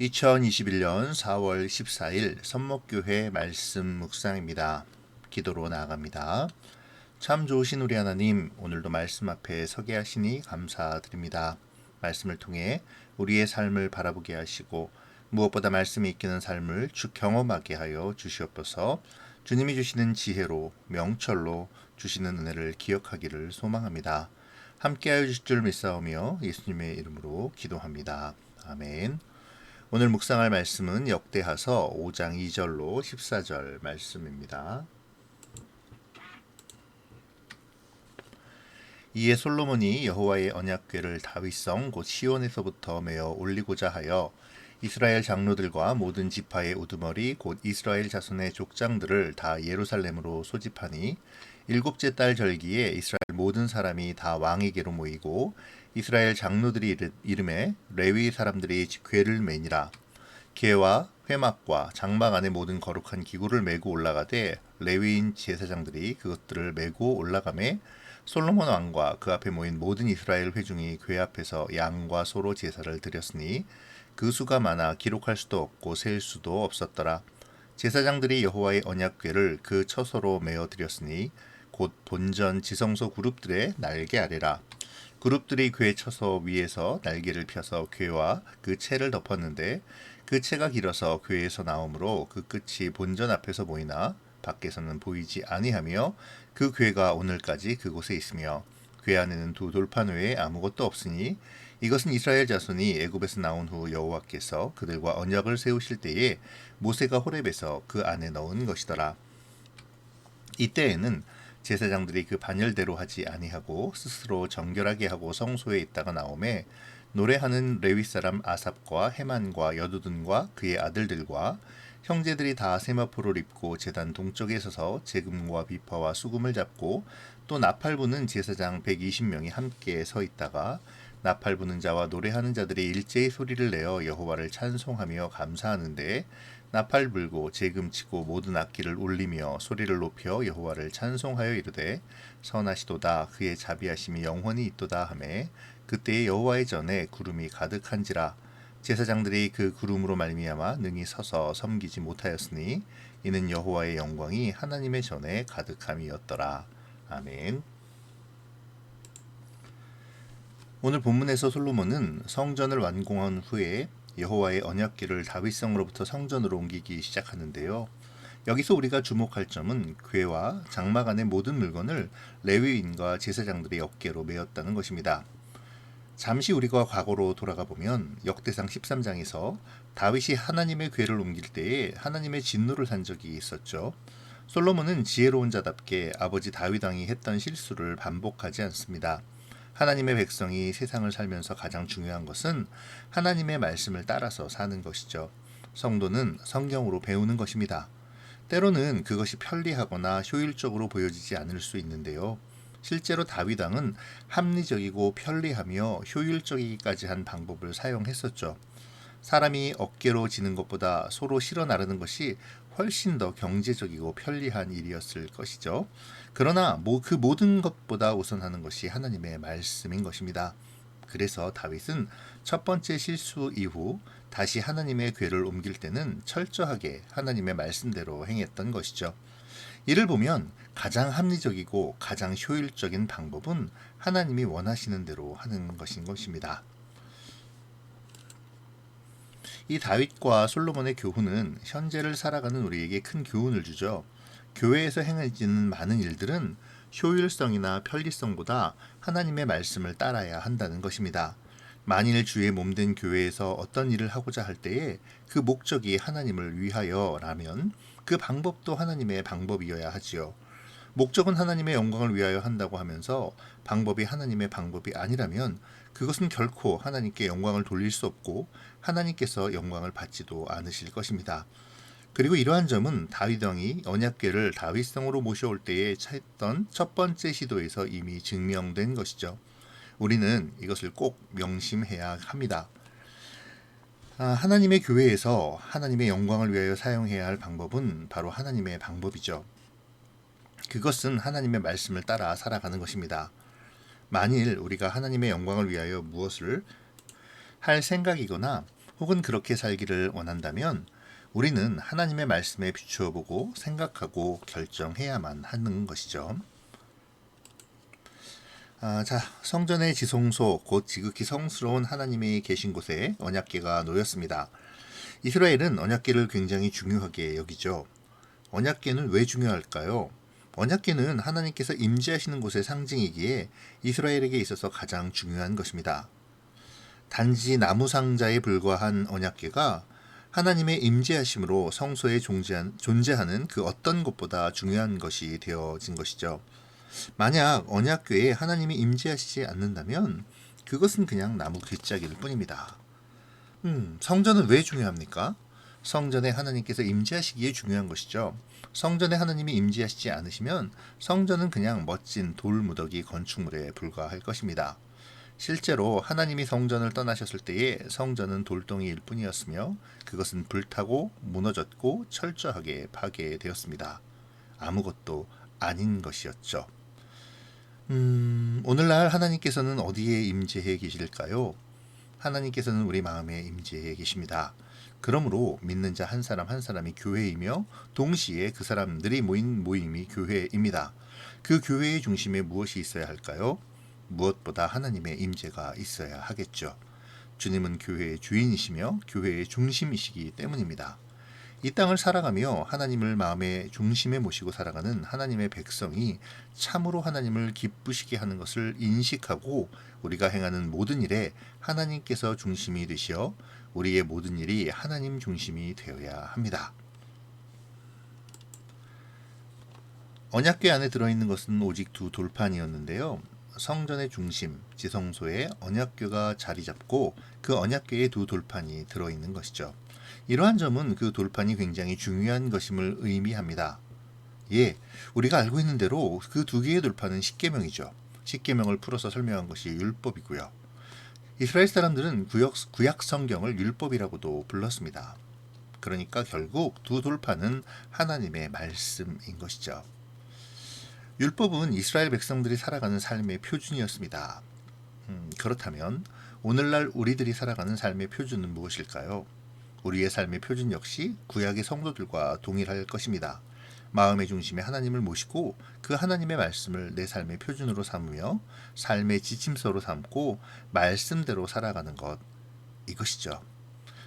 2021년 4월 14일 선목교회 말씀 묵상입니다. 기도로 나아갑니다. 참 좋으신 우리 하나님, 오늘도 말씀 앞에 서게 하시니 감사드립니다. 말씀을 통해 우리의 삶을 바라보게 하시고 무엇보다 말씀이 이끄는 삶을 경험하게 하여 주시옵소서. 주님이 주시는 지혜로 명철로 주시는 은혜를 기억하기를 소망합니다. 함께하여 주실 줄 믿사오며 예수님의 이름으로 기도합니다. 아멘. 오늘 묵상할 말씀은 역대하서 5장 2절로 14절 말씀입니다. 이에 솔로몬이 여호와의 언약궤를 다윗성 곧 시온에서부터 메어 올리고자 하여 이스라엘 장로들과 모든 지파의 우두머리 곧 이스라엘 자손의 족장들을 다 예루살렘으로 소집하니 일곱째 달 절기에 이스라엘 모든 사람이 다 왕에게로 모이고 이스라엘 장로들이 이름에 레위 사람들이 궤를 매니라. 궤와 회막과 장막 안에 모든 거룩한 기구를 메고 올라가되 레위인 제사장들이 그것들을 메고 올라가매 솔로몬 왕과 그 앞에 모인 모든 이스라엘 회중이 궤 앞에서 양과 소로 제사를 드렸으니 그 수가 많아 기록할 수도 없고 셀 수도 없었더라. 제사장들이 여호와의 언약궤를 그 처소로 메어 드렸으니 곧 본전 지성소 그룹들의 날개 아래라. 그룹들이 궤 처소 위에서 날개를 펴서 궤와 그 채를 덮었는데 그 채가 길어서 궤에서 나오므로 그 끝이 본전 앞에서 보이나 밖에서는 보이지 아니하며 그 궤가 오늘까지 그곳에 있으며 궤 안에는 두 돌판 외에 아무것도 없으니 이것은 이스라엘 자손이 애굽에서 나온 후 여호와께서 그들과 언약을 세우실 때에 모세가 호렙에서 그 안에 넣은 것이더라. 이때에는 제사장들이 그 반열대로 하지 아니하고 스스로 정결하게 하고 성소에 있다가 나오매 노래하는 레위 사람 아삽과 헤만과 여두둔과 그의 아들들과 형제들이 다 세마포를 입고 제단 동쪽에 서서 제금과 비파와 수금을 잡고 또 나팔 부는 제사장 120명이 함께 서 있다가 나팔 부는 자와 노래하는 자들이 일제히 소리를 내어 여호와를 찬송하며 감사하는데 나팔 불고 제금 치고 모든 악기를 울리며 소리를 높여 여호와를 찬송하여 이르되 선하시도다 그의 자비하심이 영원히 있도다 하매 그때에 여호와의 전에 구름이 가득한지라. 제사장들이 그 구름으로 말미암아 능히 서서 섬기지 못하였으니 이는 여호와의 영광이 하나님의 전에 가득함이었더라. 아멘. 오늘 본문에서 솔로몬은 성전을 완공한 후에 여호와의 언약궤를 다윗성으로부터 성전으로 옮기기 시작하는데요. 여기서 우리가 주목할 점은 궤와 장막 안의 모든 물건을 레위인과 제사장들이 어깨로 메었다는 것입니다. 잠시 우리가 과거로 돌아가 보면 역대상 13장에서 다윗이 하나님의 궤를 옮길 때에 하나님의 진노를 산 적이 있었죠. 솔로몬은 지혜로운 자답게 아버지 다윗 왕이 했던 실수를 반복하지 않습니다. 하나님의 백성이 세상을 살면서 가장 중요한 것은 하나님의 말씀을 따라서 사는 것이죠. 성도는 성경으로 배우는 것입니다. 때로는 그것이 편리하거나 효율적으로 보여지지 않을 수 있는데요. 실제로 다윗 왕은 합리적이고 편리하며 효율적이기까지 한 방법을 사용했었죠. 사람이 어깨로 지는 것보다 소로 실어 나르는 것이 훨씬 더 경제적이고 편리한 일이었을 것이죠. 그러나 그 모든 것보다 우선하는 것이 하나님의 말씀인 것입니다. 그래서 다윗은 첫 번째 실수 이후 다시 하나님의 궤를 옮길 때는 철저하게 하나님의 말씀대로 행했던 것이죠. 이를 보면 가장 합리적이고 가장 효율적인 방법은 하나님이 원하시는 대로 하는 것인 것입니다. 이 다윗과 솔로몬의 교훈은 현재를 살아가는 우리에게 큰 교훈을 주죠. 교회에서 행해지는 많은 일들은 효율성이나 편리성보다 하나님의 말씀을 따라야 한다는 것입니다. 만일 주의 몸된 교회에서 어떤 일을 하고자 할 때에 그 목적이 하나님을 위하여라면 그 방법도 하나님의 방법이어야 하지요. 목적은 하나님의 영광을 위하여 한다고 하면서 방법이 하나님의 방법이 아니라면 그것은 결코 하나님께 영광을 돌릴 수 없고 하나님께서 영광을 받지도 않으실 것입니다. 그리고 이러한 점은 다윗 왕이 언약궤를 다윗성으로 모셔올 때에 했던 첫 번째 시도에서 이미 증명된 것이죠. 우리는 이것을 꼭 명심해야 합니다. 하나님의 교회에서 하나님의 영광을 위하여 사용해야 할 방법은 바로 하나님의 방법이죠. 그것은 하나님의 말씀을 따라 살아가는 것입니다. 만일 우리가 하나님의 영광을 위하여 무엇을 할 생각이거나 혹은 그렇게 살기를 원한다면 우리는 하나님의 말씀에 비추어 보고 생각하고 결정해야만 하는 것이죠. 자, 성전의 지성소, 곧 지극히 성스러운 하나님이 계신 곳에 언약궤가 놓였습니다. 이스라엘은 언약궤를 굉장히 중요하게 여기죠. 언약궤는 왜 중요할까요? 언약궤는 하나님께서 임재하시는 곳의 상징이기에 이스라엘에게 있어서 가장 중요한 것입니다. 단지 나무 상자에 불과한 언약궤가 하나님의 임재하심으로 성소에 존재하는 그 어떤 것보다 중요한 것이 되어진 것이죠. 만약 언약궤에 하나님이 임재하시지 않는다면 그것은 그냥 나무 뒷짝일 뿐입니다. 성전은 왜 중요합니까? 성전에 하나님께서 임재하시기에 중요한 것이죠. 성전에 하나님이 임재하시지 않으시면 성전은 그냥 멋진 돌무더기 건축물에 불과할 것입니다. 실제로 하나님이 성전을 떠나셨을 때에 성전은 돌덩이일 뿐이었으며 그것은 불타고 무너졌고 철저하게 파괴되었습니다. 아무것도 아닌 것이었죠. 오늘날 하나님께서는 어디에 임재해 계실까요? 하나님께서는 우리 마음에 임재해 계십니다. 그러므로 믿는 자 한 사람 한 사람이 교회이며 동시에 그 사람들이 모인 모임이 교회입니다. 그 교회의 중심에 무엇이 있어야 할까요? 무엇보다 하나님의 임재가 있어야 하겠죠. 주님은 교회의 주인이시며 교회의 중심이시기 때문입니다. 이 땅을 살아가며 하나님을 마음의 중심에 모시고 살아가는 하나님의 백성이 참으로 하나님을 기쁘시게 하는 것을 인식하고 우리가 행하는 모든 일에 하나님께서 중심이 되시어 우리의 모든 일이 하나님 중심이 되어야 합니다. 언약궤 안에 들어있는 것은 오직 두 돌판이었는데요. 성전의 중심, 지성소에 언약궤가 자리 잡고 그 언약궤에 두 돌판이 들어있는 것이죠. 이러한 점은 그 돌판이 굉장히 중요한 것임을 의미합니다. 예, 우리가 알고 있는 대로 그 두 개의 돌판은 십계명이죠. 십계명을 풀어서 설명한 것이 율법이고요. 이스라엘 사람들은 구약 성경을 율법이라고도 불렀습니다. 그러니까 결국 두 돌판은 하나님의 말씀인 것이죠. 율법은 이스라엘 백성들이 살아가는 삶의 표준이었습니다. 그렇다면 오늘날 우리들이 살아가는 삶의 표준은 무엇일까요? 우리의 삶의 표준 역시 구약의 성도들과 동일할 것입니다. 마음의 중심에 하나님을 모시고 그 하나님의 말씀을 내 삶의 표준으로 삼으며 삶의 지침서로 삼고 말씀대로 살아가는 것, 이것이죠.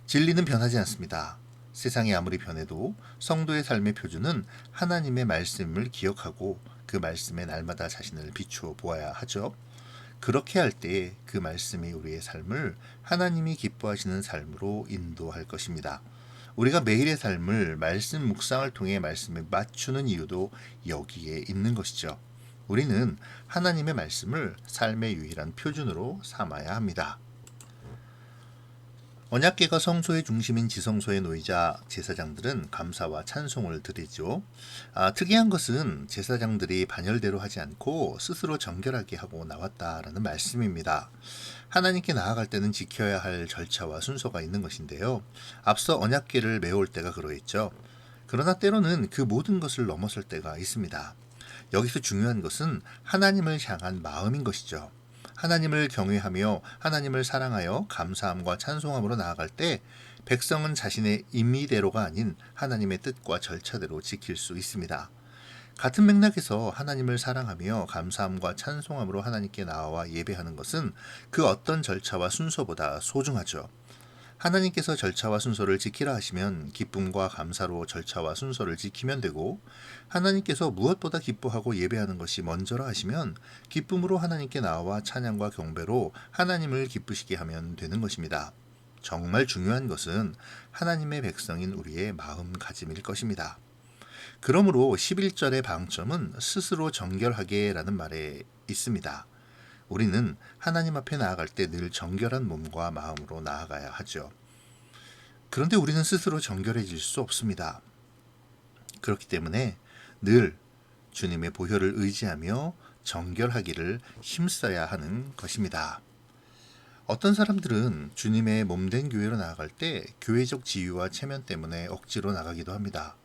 진리는 변하지 않습니다. 세상이 아무리 변해도 성도의 삶의 표준은 하나님의 말씀을 기억하고 그 말씀에 날마다 자신을 비추어 보아야 하죠. 그렇게 할 때 그 말씀이 우리의 삶을 하나님이 기뻐하시는 삶으로 인도할 것입니다. 우리가 매일의 삶을 말씀 묵상을 통해 말씀에 맞추는 이유도 여기에 있는 것이죠. 우리는 하나님의 말씀을 삶의 유일한 표준으로 삼아야 합니다. 언약궤가 성소의 중심인 지성소에 놓이자 제사장들은 감사와 찬송을 드리죠. 특이한 것은 제사장들이 반열대로 하지 않고 스스로 정결하게 하고 나왔다라는 말씀입니다. 하나님께 나아갈 때는 지켜야 할 절차와 순서가 있는 것인데요. 앞서 언약궤를 메올 때가 그러했죠. 그러나 때로는 그 모든 것을 넘어설 때가 있습니다. 여기서 중요한 것은 하나님을 향한 마음인 것이죠. 하나님을 경외하며 하나님을 사랑하여 감사함과 찬송함으로 나아갈 때 백성은 자신의 임의대로가 아닌 하나님의 뜻과 절차대로 지킬 수 있습니다. 같은 맥락에서 하나님을 사랑하며 감사함과 찬송함으로 하나님께 나아와 예배하는 것은 그 어떤 절차와 순서보다 소중하죠. 하나님께서 절차와 순서를 지키라 하시면 기쁨과 감사로 절차와 순서를 지키면 되고, 하나님께서 무엇보다 기뻐하고 예배하는 것이 먼저라 하시면 기쁨으로 하나님께 나아와 찬양과 경배로 하나님을 기쁘시게 하면 되는 것입니다. 정말 중요한 것은 하나님의 백성인 우리의 마음가짐일 것입니다. 그러므로 11절의 방점은 스스로 정결하게 라는 말에 있습니다. 우리는 하나님 앞에 나아갈 때 늘 정결한 몸과 마음으로 나아가야 하죠. 그런데 우리는 스스로 정결해질 수 없습니다. 그렇기 때문에 늘 주님의 보혈을 의지하며 정결하기를 힘써야 하는 것입니다. 어떤 사람들은 주님의 몸된 교회로 나아갈 때 교회적 지위와 체면 때문에 억지로 나가기도 합니다.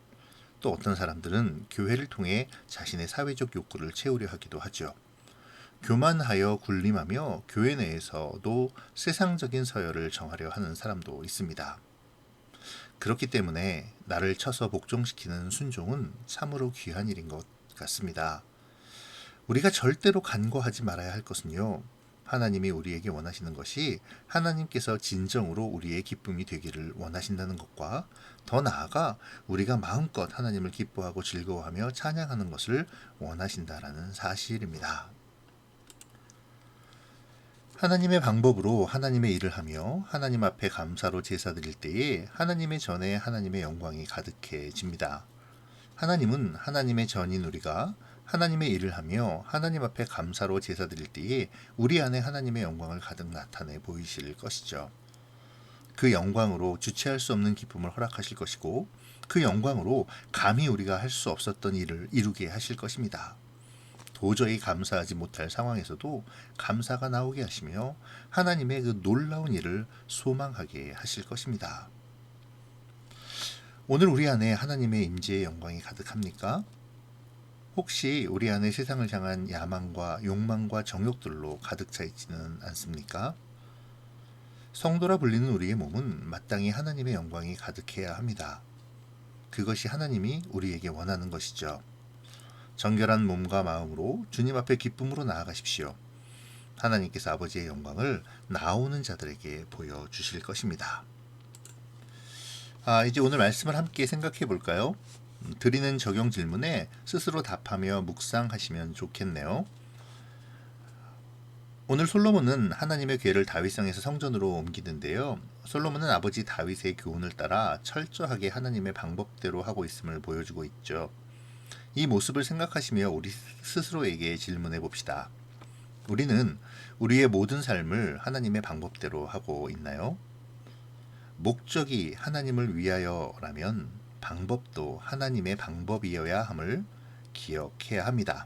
또 어떤 사람들은 교회를 통해 자신의 사회적 욕구를 채우려 하기도 하죠. 교만하여 군림하며 교회 내에서도 세상적인 서열을 정하려 하는 사람도 있습니다. 그렇기 때문에 나를 쳐서 복종시키는 순종은 참으로 귀한 일인 것 같습니다. 우리가 절대로 간과하지 말아야 할 것은요, 하나님이 우리에게 원하시는 것이 하나님께서 진정으로 우리의 기쁨이 되기를 원하신다는 것과 더 나아가 우리가 마음껏 하나님을 기뻐하고 즐거워하며 찬양하는 것을 원하신다라는 사실입니다. 하나님의 방법으로 하나님의 일을 하며 하나님 앞에 감사로 제사 드릴 때에 하나님의 전에 하나님의 영광이 가득해집니다. 하나님은 하나님의 전인 우리가 하나님의 일을 하며 하나님 앞에 감사로 제사 드릴 때에 우리 안에 하나님의 영광을 가득 나타내 보이실 것이죠. 그 영광으로 주체할 수 없는 기쁨을 허락하실 것이고 그 영광으로 감히 우리가 할 수 없었던 일을 이루게 하실 것입니다. 도저히 감사하지 못할 상황에서도 감사가 나오게 하시며 하나님의 그 놀라운 일을 소망하게 하실 것입니다. 오늘 우리 안에 하나님의 임재의 영광이 가득합니까? 혹시 우리 안에 세상을 향한 야망과 욕망과 정욕들로 가득 차 있지는 않습니까? 성도라 불리는 우리의 몸은 마땅히 하나님의 영광이 가득해야 합니다. 그것이 하나님이 우리에게 원하는 것이죠. 정결한 몸과 마음으로 주님 앞에 기쁨으로 나아가십시오. 하나님께서 아버지의 영광을 나오는 자들에게 보여주실 것입니다. 이제 오늘 말씀을 함께 생각해 볼까요? 드리는 적용 질문에 스스로 답하며 묵상하시면 좋겠네요. 오늘 솔로몬은 하나님의 궤를 다윗성에서 성전으로 옮기는데요. 솔로몬은 아버지 다윗의 교훈을 따라 철저하게 하나님의 방법대로 하고 있음을 보여주고 있죠. 이 모습을 생각하시며 우리 스스로에게 질문해 봅시다. 우리는 우리의 모든 삶을 하나님의 방법대로 하고 있나요? 목적이 하나님을 위하여라면 방법도 하나님의 방법이어야 함을 기억해야 합니다.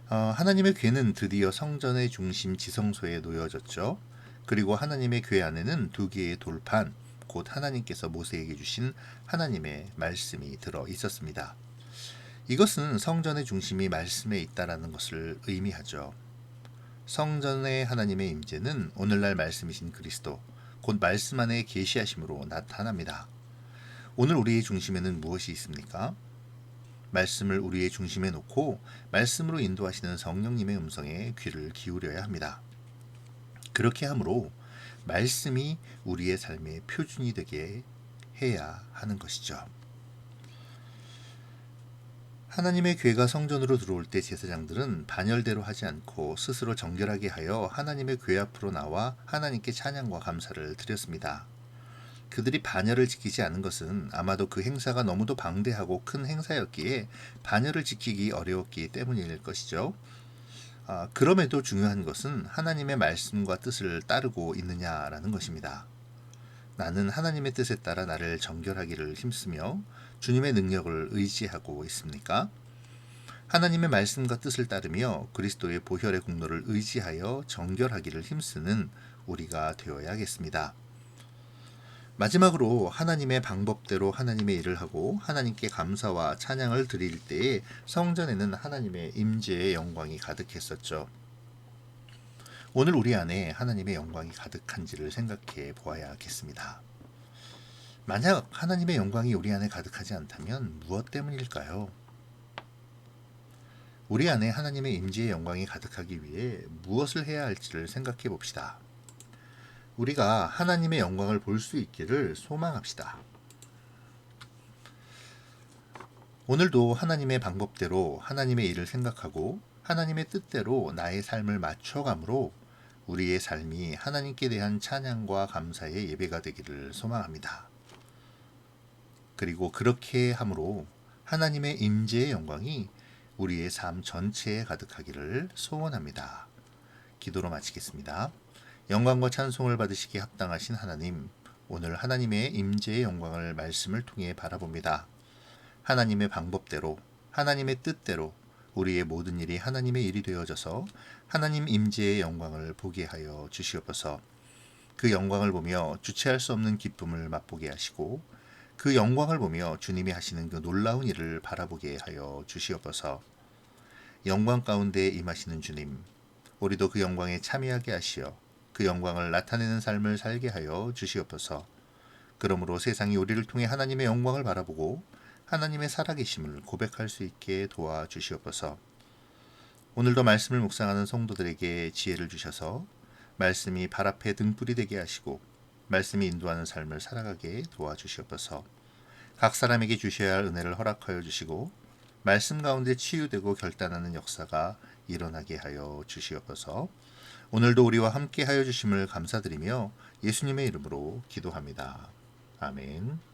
하나님의 궤는 드디어 성전의 중심 지성소에 놓여졌죠. 그리고 하나님의 궤 안에는 두 개의 돌판, 곧 하나님께서 모세에게 주신 하나님의 말씀이 들어 있었습니다. 이것은 성전의 중심이 말씀에 있다라는 것을 의미하죠. 성전의 하나님의 임재는 오늘날 말씀이신 그리스도, 곧 말씀 안에 계시하심으로 나타납니다. 오늘 우리의 중심에는 무엇이 있습니까? 말씀을 우리의 중심에 놓고 말씀으로 인도하시는 성령님의 음성에 귀를 기울여야 합니다. 그렇게 함으로 말씀이 우리의 삶의 표준이 되게 해야 하는 것이죠. 하나님의 궤가 성전으로 들어올 때 제사장들은 반열대로 하지 않고 스스로 정결하게 하여 하나님의 궤 앞으로 나와 하나님께 찬양과 감사를 드렸습니다. 그들이 반열을 지키지 않은 것은 아마도 그 행사가 너무도 방대하고 큰 행사였기에 반열을 지키기 어려웠기 때문일 것이죠. 그럼에도 중요한 것은 하나님의 말씀과 뜻을 따르고 있느냐라는 것입니다. 나는 하나님의 뜻에 따라 나를 정결하기를 힘쓰며 주님의 능력을 의지하고 있습니까? 하나님의 말씀과 뜻을 따르며 그리스도의 보혈의 공로를 의지하여 정결하기를 힘쓰는 우리가 되어야겠습니다. 마지막으로 하나님의 방법대로 하나님의 일을 하고 하나님께 감사와 찬양을 드릴 때에 성전에는 하나님의 임재의 영광이 가득했었죠. 오늘 우리 안에 하나님의 영광이 가득한지를 생각해 보아야겠습니다. 만약 하나님의 영광이 우리 안에 가득하지 않다면 무엇 때문일까요? 우리 안에 하나님의 임재의 영광이 가득하기 위해 무엇을 해야 할지를 생각해 봅시다. 우리가 하나님의 영광을 볼 수 있기를 소망합시다. 오늘도 하나님의 방법대로 하나님의 일을 생각하고 하나님의 뜻대로 나의 삶을 맞춰감으로 우리의 삶이 하나님께 대한 찬양과 감사의 예배가 되기를 소망합니다. 그리고 그렇게 함으로 하나님의 임재의 영광이 우리의 삶 전체에 가득하기를 소원합니다. 기도로 마치겠습니다. 영광과 찬송을 받으시기에 합당하신 하나님, 오늘 하나님의 임재의 영광을 말씀을 통해 바라봅니다. 하나님의 방법대로, 하나님의 뜻대로 우리의 모든 일이 하나님의 일이 되어져서 하나님 임재의 영광을 보게 하여 주시옵소서. 그 영광을 보며 주체할 수 없는 기쁨을 맛보게 하시고 그 영광을 보며 주님이 하시는 그 놀라운 일을 바라보게 하여 주시옵소서. 영광 가운데 임하시는 주님, 우리도 그 영광에 참여하게 하시어 그 영광을 나타내는 삶을 살게 하여 주시옵소서. 그러므로 세상이 우리를 통해 하나님의 영광을 바라보고 하나님의 살아계심을 고백할 수 있게 도와주시옵소서. 오늘도 말씀을 묵상하는 성도들에게 지혜를 주셔서 말씀이 발 앞에 등불이 되게 하시고 말씀이 인도하는 삶을 살아가게 도와주시옵소서. 각 사람에게 주셔야 할 은혜를 허락하여 주시고 말씀 가운데 치유되고 결단하는 역사가 일어나게 하여 주시옵소서. 오늘도 우리와 함께 하여 주심을 감사드리며 예수님의 이름으로 기도합니다. 아멘.